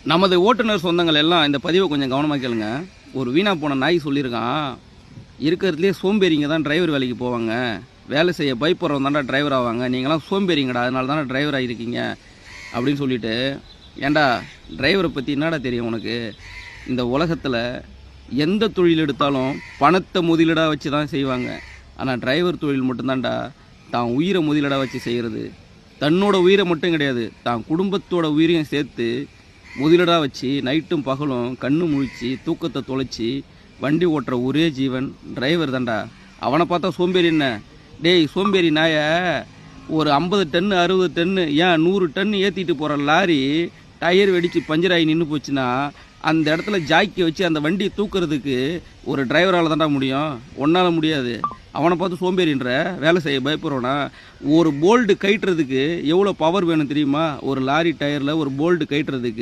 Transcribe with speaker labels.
Speaker 1: நமது ஓட்டுநர் சொந்தங்கள் எல்லாம் இந்த பதிவை கொஞ்சம் கவனமாக கேளுங்க. ஒரு வீணா போன நாய் சொல்லியிருக்கான், இருக்கிறதுலே சோம்பேறிங்க தான் டிரைவர் வேலைக்கு போவாங்க, வேலை செய்ய பயப்படுறவங்க தான்டா டிரைவர் ஆவாங்க, நீங்களாம் சோம்பேறிங்கடா, அதனால தானே டிரைவர் ஆகிருக்கீங்க அப்படின்னு சொல்லிட்டு. ஏண்டா டிரைவரை பற்றி என்னடா தெரியும் உனக்கு? இந்த உலகத்தில் எந்த தொழில் எடுத்தாலும் பணத்தை முதலீடாக வச்சு தான் செய்வாங்க. ஆனால் டிரைவர் தொழில் மட்டும்தான்டா தான் உயிரை முதலீடாக வச்சு செய்கிறது. தன்னோட உயிரை மட்டும் கிடையாது, தான் குடும்பத்தோட உயிரையும் சேர்த்து முதலீடாக வச்சு நைட்டும் பகலும் கண்ணு முழிச்சு தூக்கத்தை தொலைச்சி வண்டி ஓட்டுற ஒரே ஜீவன் டிரைவர் தான்டா. அவனை பார்த்தா சோம்பேறி என்ன? டேய் சோம்பேறி நாய, ஒரு 50 டன்னு 60 டன்னு ஏன் 100 டன்னு ஏற்றிட்டு போகிற லாரி டயர் வெடித்து பஞ்சராகி நின்று போச்சுன்னா அந்த இடத்துல ஜாக்கி வச்சு அந்த வண்டியை தூக்குறதுக்கு ஒரு டிரைவரால் தான்டா முடியும், ஒன்றால் முடியாது. அவனை பார்த்து சோம்பேறின்ற வேலை செய்ய பயப்படுறோன்னா? ஒரு போல்டு கயிட்டுறதுக்கு எவ்வளோ பவர் வேணும் தெரியுமா? ஒரு லாரி டயரில் ஒரு போல்டு கயிட்டுறதுக்கு